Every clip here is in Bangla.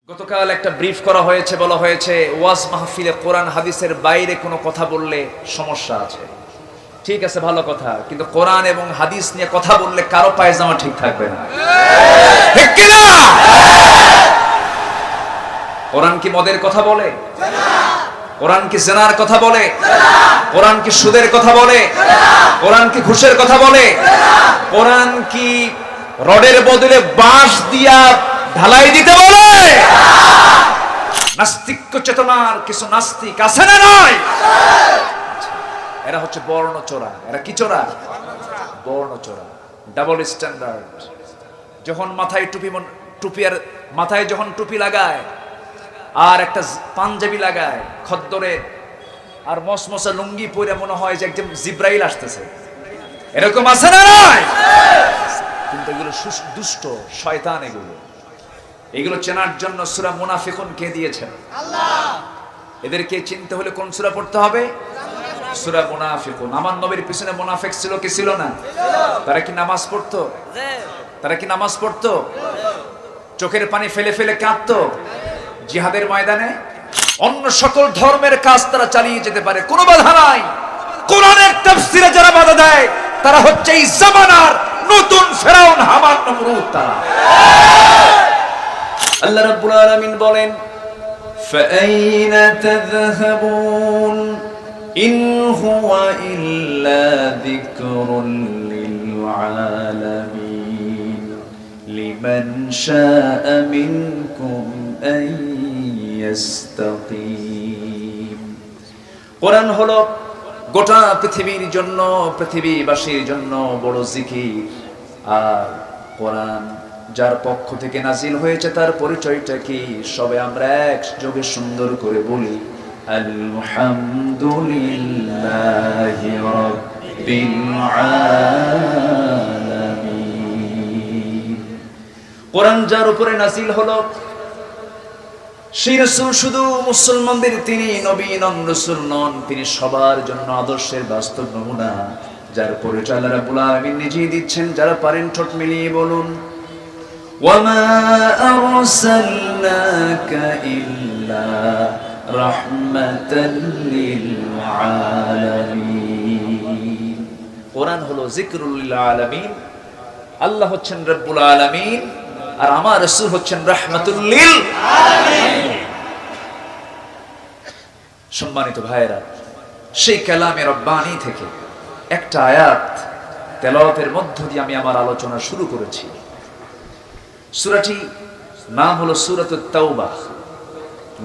গতকাল একটা ব্রিফ করা হয়েছে, বলা হয়েছে ওয়াজ মাহফিলে কোরআন হাদিসের বাইরে কোনো কথা বললে সমস্যা আছে। ঠিক আছে, ভালো কথা, কিন্তু কোরআন এবং হাদিস নিয়ে কথা বললে কারো পায়জামা ঠিক থাকবে না, ঠিক কি না? কোরআন কি মদের কথা বলে? কোরআন কি জিনার কথা বলে? কোরআন কি সুদের কথা বলে? কোরআন কি ঘুষের কথা বলে? কোরআন কি রডের বদলে বাঁশ দিয়া ঢালাই দিতে বলে? নাস্তিক্য চেতনার কিছু নাস্তিক আছে না নাই? এরা হচ্ছে বর্ণ চোরা। এরা কি চোরা? বর্ণ চোরা, ডাবল স্ট্যান্ডার্ড। যখন মাথায় টুপি আর মাথায় যখন টুপি লাগায় আর একটা পাঞ্জাবি লাগায় খদ্দরে আর মসমসা লুঙ্গি পরে মনে হয় যে একদম জিব্রাইল আসতেছে, এরকম আছে না নাই? কিন্তু এগুলো দুষ্ট শয়তান। এগুলো চেনার জন্য সূরা মুনাফিকুন কে দিয়েছেন? আল্লাহ। এদেরকে চিনতে হলে কোন সূরা পড়তে হবে? সূরা মুনাফিকুন। আমার নবীর পিছনে মুনাফিক ছিল কি ছিল না? তারা কি নামাজ পড়তো? তারা কি নামাজ পড়তো? চোখের পানি ফেলে ফেলে কাঁদতো জিহাদের ময়দানে? অন্য সকল ধর্মের কাজ তারা চালিয়ে যেতে পারে, কোনো বাধা নাই। কোরআনের তাফসীরে যারা বাধা দেয় তারা হচ্ছে এই জামানার নতুন ফেরাউন, হামান, নমরুদ। তারা আল্লাহ রাব্বুল আলামিন বলেন, ফাআইনা তাযহাবুন ইন হুয়া ইল্লা যিকরুন লিল আলামিন লিমান শাআ মিনকুম আন ইস্তাকিম। কোরআন হলো গোটা পৃথিবীর জন্য, পৃথিবীবাসীর জন্য বড় জিকির। আর কোরআন যার পক্ষ থেকে নাজিল হয়েছে তার পরিচয়টা কি? সবে আমরা একযোগে সুন্দর করে বলি, আলহামদুলিল্লাহি রাব্বিল আলামিন। কোরআন যার উপরে নাজিল হলো সেই রাসূল শুধু মুসলমানদের, তিনি নবী নন, রাসূল নন, তিনি সবার জন্য আদর্শের বাস্তব নমুনা, যার পরিচয় আল্লাহ রাব্বুল আলামিন নিজেই দিচ্ছেন। যারা পারেন ঠোঁট মিলিয়ে বলুন, ওয়ামা আরসালনাকা ইল্লা রাহমাতাল লিল আলামিন। কোরআন হলো যিকরুল লিল আলামিন। আল্লাহ হচ্ছেন রব্বুল আলামিন আর আমার রাসূল হচ্ছেন রাহমাতুল লিল আলামিন। সম্মানিত ভাইরা, সেই কালামে রব্বানি থেকে একটা আয়াত তেলাওয়াতের মধ্য দিয়ে আমি আমার আলোচনা শুরু করেছি। সূরাটি নাম হলো সূরাতুত তাওবা,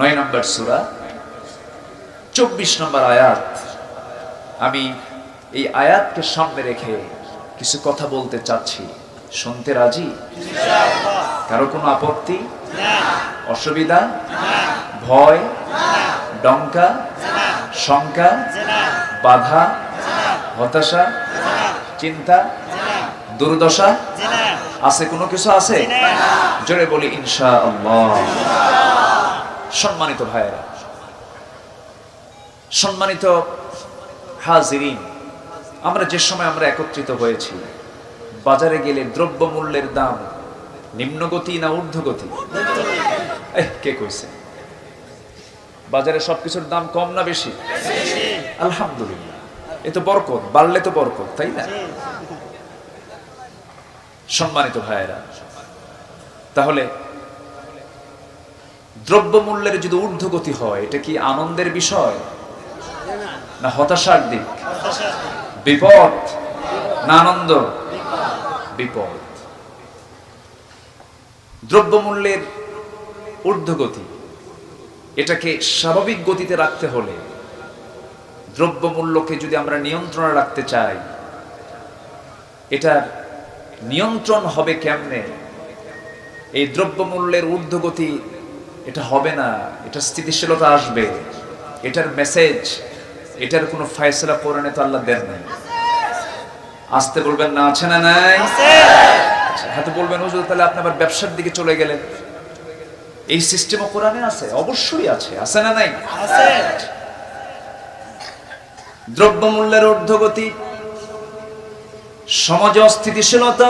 9 নম্বর সূরা, 24 নম্বর আয়াত। আমি এই আয়াতকে সামনে রেখে কিছু কথা বলতে চাচ্ছি। শুনতে রাজি? ইনশাআল্লাহ। কারো কোনো আপত্তি? না। অসুবিধা? না। ভয়? না। ডঙ্কা? না। শঙ্কা? না। বাধা? না। হতাশা? না। চিন্তা? না। দুর্দশা? না। আছে কোনো কিছু আছে? জোরে বলি ইনশাআল্লাহ। সম্মানিত ভাইরা, সম্মানিত হাজিরিন, আমরা যে সময় আমরা একত্রিত হয়েছি, বাজারে গেলে দ্রব্য মূল্যের দাম নিম্নগতি না ঊর্ধ্বগতি? কে কইছে? বাজারে সবকিছুর দাম কম না বেশি? আলহামদুলিল্লাহ, এ তো বরকত, বাড়লে তো বরকত, তাই না? সম্মানিত ভাইয়েরা, তাহলে দ্রব্যমূল্যের যদি ঊর্ধ্বগতি হয়, এটা কি আনন্দের বিষয় না হতাশার দিক? বিপদ না আনন্দ? বিপদ। দ্রব্যমূল্যের ঊর্ধ্বগতি, এটাকে স্বাভাবিক গতিতে রাখতে হলে, দ্রব্যমূল্যকে যদি আমরা নিয়ন্ত্রণে রাখতে চাই, এটার নিয়ন্ত্রণ হবে কেমনে? এই দ্রব্যমূল্যের ঊর্ধ্বগতি এটা হবে না, এটা স্থিতিশীলতা আসবে। এটার মেসেজ, এটার কোনো ফয়সালা কোরআনে তো আল্লাহ দেন নাই। আসতে বলবেন না, আছে না নাই? হাতে বলবেন, হুজুর তাহলে আপনি আবার ব্যবসার দিকে চলে গেলেন। এই সিস্টেমও কোরআনে আছে? অবশ্যই আছে। আছে না নাই? আছে। দ্রব্যমূল্যের ঊর্ধ্বগতি, সমাজে অস্থিতিশীলতা,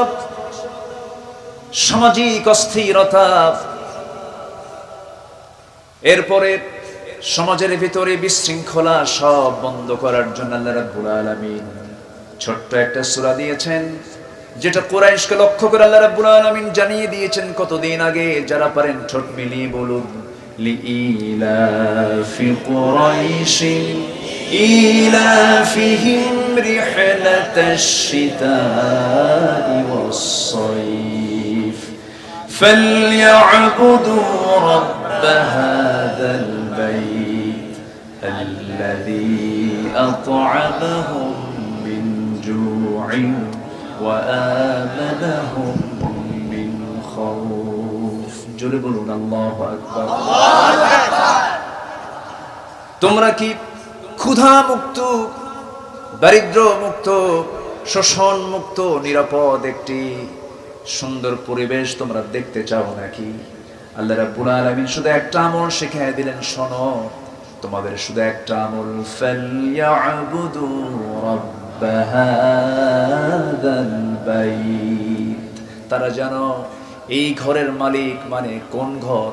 সামাজিক অস্থিরতা, এরপরে সমাজের ভিতরে বিশৃঙ্খলা সব বন্ধ করার জন্য আল্লাহ রাব্বুল আলামিন ছোট্ট একটা সূরা দিয়েছেন, যেটা কুরাইশকে লক্ষ্য করে আল্লাহ রাব্বুল আলামিন জানিয়ে দিয়েছেন কতদিন আগে। যারা পারেন ঠোঁট মিলিয়ে বলুন, লিইলাফি কুরাইশিন ইলাফিহিম রিহলাতাশ শিতাই ওয়াস-সাইফ ফালইয়াবুদু রাব্ব হাযাল বাইত আল্লাযী আত'আমাহুম মিন জু'ইন ওয়া আমানাহুম মিন খাউফ। জোরে বলুন আল্লাহু আকবার। তোমরা কি ক্ষুধা মুক্ত, দারিদ্র মুক্ত, শোষণ মুক্ত, নিরাপদ একটি সুন্দর পরিবেশ তোমরা দেখতে চাও নাকি? আল্লাহ রাব্বুল আলামিন শুধু একটা আমল শিখিয়ে দিলেন, শোনো, তোমাদের শুধু একটা আমল, ফালইয়াবুদু রাব্ব হাযাল বাইত। তারা জানো এই ঘরের মালিক মানে কোন ঘর?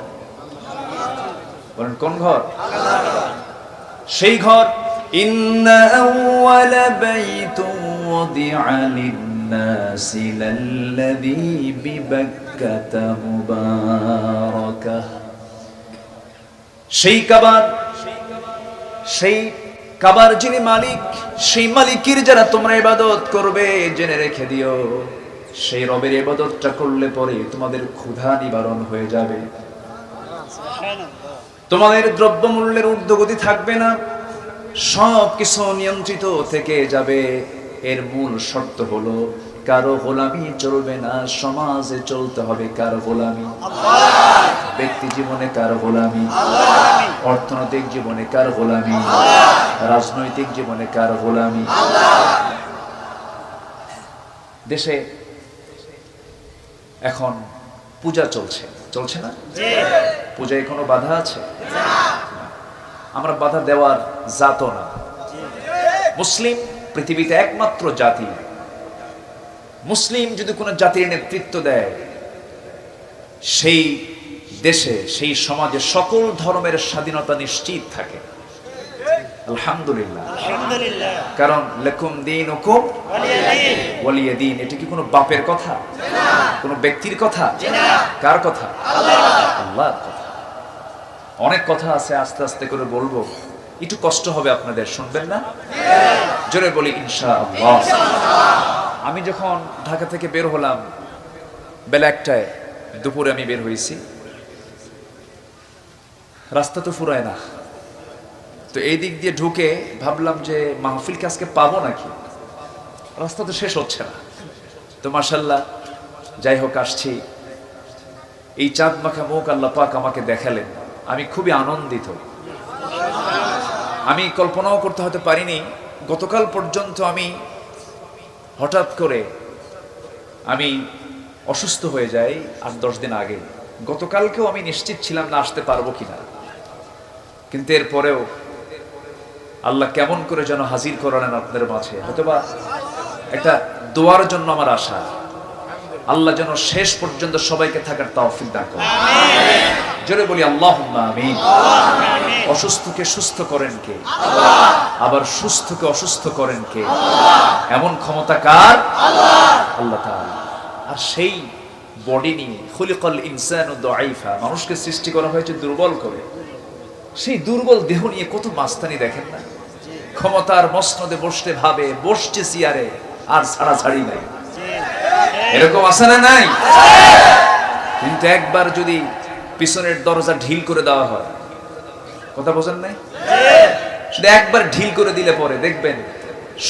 বলেন কোন ঘর? সেই ঘর। ইন্না আউওয়ালা বাইতুন ওয়াদিআ লিন-নাসি লাল্লাযী বিবাক্কাতা মুবারাকাহ। সেই কাবার যিনি মালিক, সেই মালিকের যারা তোমরা ইবাদত করবে, জেনে রেখে দিও, সেই রবের ইবাদতটা করলে পরে তোমাদের ক্ষুধা নিবারণ হয়ে যাবে, তোমাদের দ্রব্যমূল্যের ঊর্ধ্বগতি থাকবে না, সব কিছু নিয়ন্ত্রিত থেকে যাবে। এর মূল শর্ত হলো কারো গোলামি চলবে না, সমাজে চলতে হবে কার গোলামি? ব্যক্তি জীবনে কার গোলামি? অর্থনৈতিক জীবনে কার গোলামি? রাজনৈতিক জীবনে কার গোলামি? দেশে এখন পূজা চলছে না? পূজায় কোনো বাধা আছে? আমরা বাধা দেওয়ার জাতও না। মুসলিম পৃথিবীতে একমাত্র জাতি, মুসলিম যদি কোনো জাতির নেতৃত্ব দেয়, সেই দেশে, সেই সমাজে সকল ধর্মের স্বাধীনতা নিশ্চিত থাকে। আলহামদুলিল্লাহ। কারণ লাকুম দীনুকুম ওয়ালিয়া দীন, এটা কি কোনো বাপের কথা? কোনো ব্যক্তির কথা? কার কথা? আল্লাহর কথা। অনেক কথা আছে, আস্তে আস্তে করে বলবো, একটু কষ্ট হবে আপনাদের, শুনবেন না? জোরে বলি ইনশাআল্লাহ। আমি যখন ঢাকা থেকে বের হলাম বেলা 1টায়, দুপুরে আমি বের হয়েছি, রাস্তা তো ফুরায় না, তো এই দিক দিয়ে ঢুকে ভাবলাম যে মাহফিলকে আজকে পাবো নাকি, রাস্তা তো শেষ হচ্ছে না। তো মাশাআল্লাহ, যাই হোক আসছি। এই চাঁদ মাখা মুখ আল্লাহ পাক আমাকে দেখালেন, আমি খুবই আনন্দিত। আমি কল্পনাও করতে হতে পারিনি, গতকাল পর্যন্ত আমি হঠাৎ করে আমি অসুস্থ হয়ে যাই 8-10 দিন আগে। গতকালকেও আমি নিশ্চিত ছিলাম না আসতে পারবো কিনা, কিন্তু এরপরেও আল্লাহ কেমন করে যেন হাজির করালেন আপনাদের মাঝে। হয়তোবা একটা দোয়ার জন্য আমার আশা, আল্লাহ যেন শেষ পর্যন্ত সবাইকে থাকার তৌফিক দান করেন। জোরে বলি আল্লাহুম্মা আমিন। অসুস্থকে সুস্থ করেন কে? আবার সুস্থকে অসুস্থ করেন কে? এমন ক্ষমতা কার? আল্লাহ তাআলা। আর সেই বডি নিয়ে, খুলিকাল ইনসানু দাঈফা, মানুষকে সৃষ্টি করা হয়েছে দুর্বল করে। সেই দুর্বল দেহ নিয়ে কত মাস্তানি দেখেন না? ক্ষমতার মসনদে বসতে ভাবে বসছে চেয়ারে, আর ছাড়াছাড়ি নাই। এরকম আছে না নাই? কিন্তু একবার যদি পিছনের দরজা ঢিল করে দেওয়া হয়, কথা বোঝেন নাই? শুধু একবার ঢিল করে দিলে পরে দেখবেন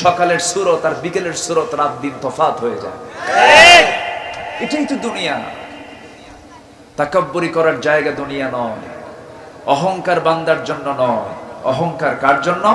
সকালের সুরত আর বিকেলের সুরত রাত দিন তফাৎ হয়ে যায়। এটাই তো দুনিয়া। তাকাব্বুরি করার জায়গা দুনিয়া নয়, অহংকার বান্দার জন্য নয়। অহংকার কার জন্য?